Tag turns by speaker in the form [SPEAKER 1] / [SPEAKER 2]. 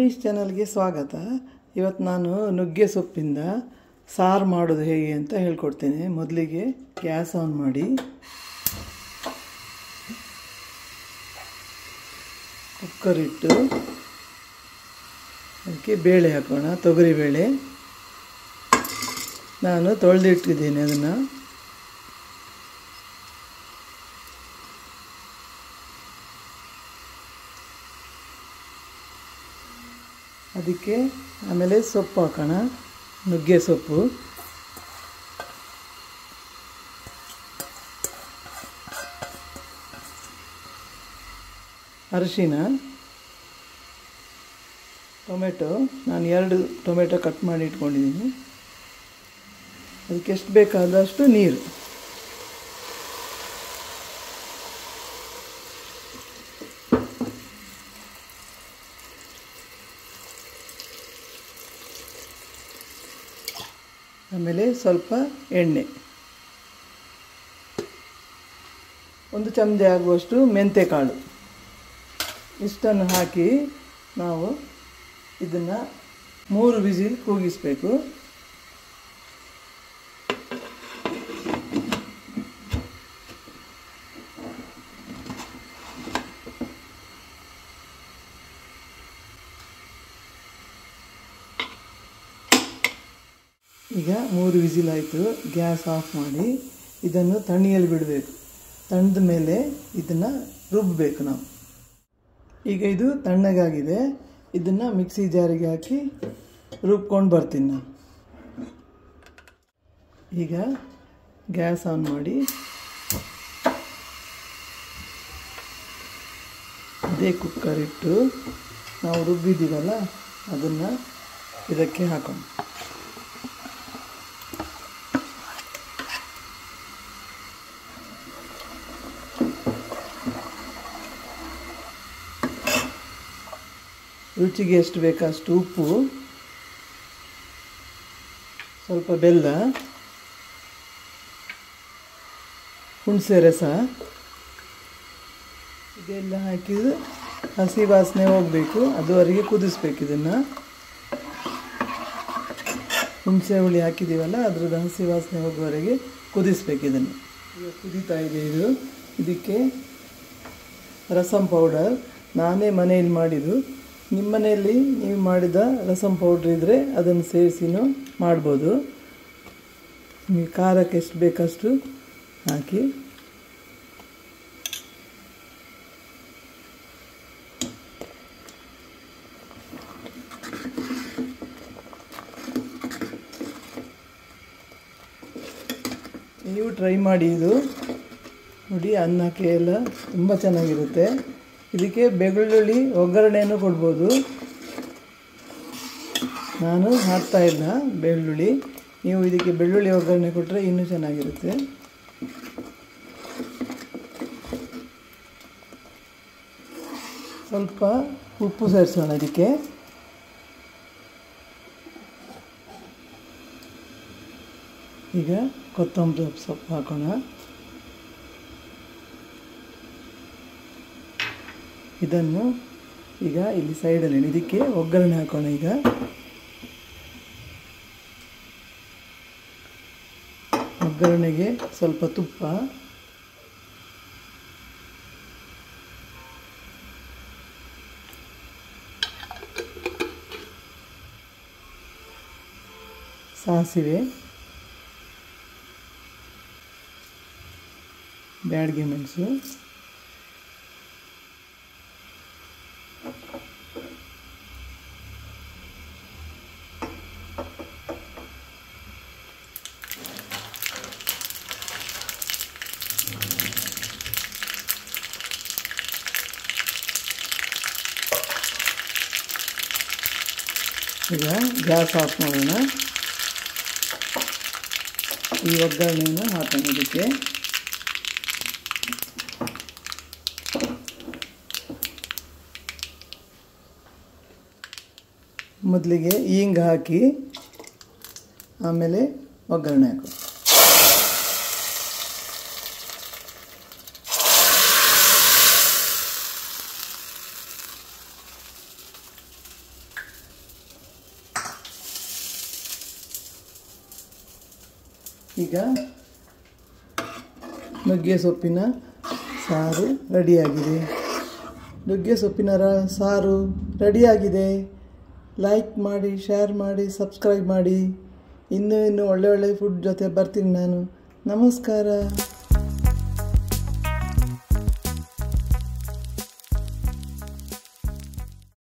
[SPEAKER 1] ಮನೀಶ್ ಚಾನಲ್ಗೆ ಸ್ವಾಗತ. ಇವತ್ತು ನಾನು ನುಗ್ಗೆ ಸೊಪ್ಪಿಂದ ಸಾರು ಮಾಡೋದು ಹೇಗೆ ಅಂತ ಹೇಳ್ಕೊಡ್ತೇನೆ. ಮೊದಲಿಗೆ ಗ್ಯಾಸ್ ಆನ್ ಮಾಡಿ ಕುಕ್ಕರ್ ಇಟ್ಟು ಅದಕ್ಕೆ ಬೇಳೆ ಹಾಕೋಣ. ತೊಗರಿ ಬೇಳೆ ನಾನು ತೊಳೆದಿಟ್ಟಿದ್ದೀನಿ. ಅದನ್ನು ಅದಕ್ಕೆ ಆಮೇಲೆ ಸೊಪ್ಪು ಹಾಕೋಣ. ನುಗ್ಗೆ ಸೊಪ್ಪು, ಅರಿಶಿನ, ಟೊಮೆಟೊ. ನಾನು 2 ಟೊಮೆಟೊ ಕಟ್ ಮಾಡಿ ಇಟ್ಕೊಂಡಿದ್ದೀನಿ. ಅದಕ್ಕೆ ಎಷ್ಟು ಬೇಕಾದಷ್ಟು ನೀರು. ಆಮೇಲೆ ಸ್ವಲ್ಪ ಎಣ್ಣೆ, 1 ಚಮಚ ಆಗುವಷ್ಟು ಮೆಂತೆಕಾಳು. ಇಷ್ಟನ್ನು ಹಾಕಿ ನಾವು ಇದನ್ನು 3 ವಿಸಿಲ್ ಕೂಗಿಸಬೇಕು. ಈಗ 3 ವಿಸಿಲ್ ಆಯಿತು. ಗ್ಯಾಸ್ ಆಫ್ ಮಾಡಿ ಇದನ್ನು ತಣಿಯಲ್ಲಿ ಬಿಡಬೇಕು. ತಣ್ಣದ ಮೇಲೆ ಇದನ್ನು ರುಬ್ಬಬೇಕು ನಾವು. ಈಗ ಇದು ತಣ್ಣಗಾಗಿದೆ. ಇದನ್ನು ಮಿಕ್ಸಿ ಜಾರಿಗೆ ಹಾಕಿ ರುಬ್ಕೊಂಡು ಬರ್ತೀನಿ ನಾನು. ಈಗ ಗ್ಯಾಸ್ ಆನ್ ಮಾಡಿ ಅದೇ ಕುಕ್ಕರ್ ಇಟ್ಟು ನಾವು ರುಬ್ಬಿದ್ದೀವಲ್ಲ ಅದನ್ನು ಇದಕ್ಕೆ ಹಾಕೋಣ. ರುಚಿಗೆ ಎಷ್ಟು ಬೇಕೋ ಅಷ್ಟು ಉಪ್ಪು, ಸ್ವಲ್ಪ ಬೆಲ್ಲ, ಹುಣಸೆ ರಸ ಇದೆಲ್ಲ ಹಾಕಿದ್ದು ಹಸಿ ವಾಸನೆ ಹೋಗಬೇಕು. ಅದುವರೆಗೆ ಕುದಿಸ್ಬೇಕು. ಇದನ್ನು ಹುಣಸೆ ಹುಳಿ ಹಾಕಿದ್ದೀವಲ್ಲ ಅದ್ರದ್ದು ಹಸಿ ವಾಸನೆ ಹೋಗುವವರೆಗೆ ಕುದಿಸ್ಬೇಕು. ಇದನ್ನು ಈಗ ಕುದೀತಾ ಇದೆ. ಇದಕ್ಕೆ ರಸಂ ಪೌಡರ್ ನಾನೇ ಮನೆಯಲ್ಲಿ ಮಾಡಿದ್ದು. ನಿಮ್ಮ ಮನೆಯಲ್ಲಿ ನೀವು ಮಾಡಿದ ರಸಂ ಪೌಡ್ರ್ ಇದ್ದರೆ ಅದನ್ನು ಸೇರಿಸಿನೂ ಮಾಡ್ಬೋದು. ನೀವು ಖಾರಕ್ಕೆ ಎಷ್ಟು ಬೇಕಷ್ಟು ಹಾಕಿ ನೀವು ಟ್ರೈ ಮಾಡಿ. ಇದು ನೋಡಿ, ಅನ್ನಕ್ಕೆ ಎಲ್ಲ ತುಂಬ ಚೆನ್ನಾಗಿರುತ್ತೆ. ಇದಕ್ಕೆ ಬೆಳ್ಳುಳ್ಳಿ ಒಗ್ಗರಣೆಯನ್ನು ಕೊಡ್ಬೋದು. ನಾನು ಹಾಕ್ತಾಯಿಲ್ಲ ಬೆಳ್ಳುಳ್ಳಿ. ನೀವು ಇದಕ್ಕೆ ಬೆಳ್ಳುಳ್ಳಿ ಒಗ್ಗರಣೆ ಕೊಟ್ಟರೆ ಇನ್ನೂ ಚೆನ್ನಾಗಿರುತ್ತೆ. ಸ್ವಲ್ಪ ಉಪ್ಪು ಸೇರಿಸೋಣ. ಇದಕ್ಕೆ ಈಗ ಕೊತ್ತಂಬರಿ ಸೊಪ್ಪು ಹಾಕೋಣ. ಇದನ್ನು ಈಗ ಇಲ್ಲಿ ಸೈಡಲ್ಲಿ ಇದಕ್ಕೆ ಒಗ್ಗರಣೆ ಹಾಕೋಣ. ಈಗ ಒಗ್ಗರಣೆಗೆ ಸ್ವಲ್ಪ ತುಪ್ಪ, ಸಾಸಿವೆ, ಬ್ಯಾಡಗೆ ಮೆಣಸು, ಈಗ ಗ್ಯಾಸ್ ಆಫ್ ಮಾಡೋಣ. ಈ ಒಗ್ಗರಣೆಯನ್ನು ಹಾಕೋಣ ಇದಕ್ಕೆ. ಮೊದಲಿಗೆ ಹಿಂಗೆ ಹಾಕಿ ಆಮೇಲೆ ಒಗ್ಗರಣೆ ಹಾಕೋ. ಈಗ ನುಗ್ಗೆ ಸೊಪ್ಪಿನ ಸಾರು ರೆಡಿಯಾಗಿದೆ. ನುಗ್ಗೆ ಸೊಪ್ಪಿನ ಸಾರು ರೆಡಿಯಾಗಿದೆ. ಲೈಕ್ ಮಾಡಿ, ಶೇರ್ ಮಾಡಿ, ಸಬ್ಸ್ಕ್ರೈಬ್ ಮಾಡಿ. ಇನ್ನೂ ಒಳ್ಳೆ ಒಳ್ಳೆ ಫುಡ್ ಜೊತೆ ಬರ್ತೀನಿ ನಾನು. ನಮಸ್ಕಾರ.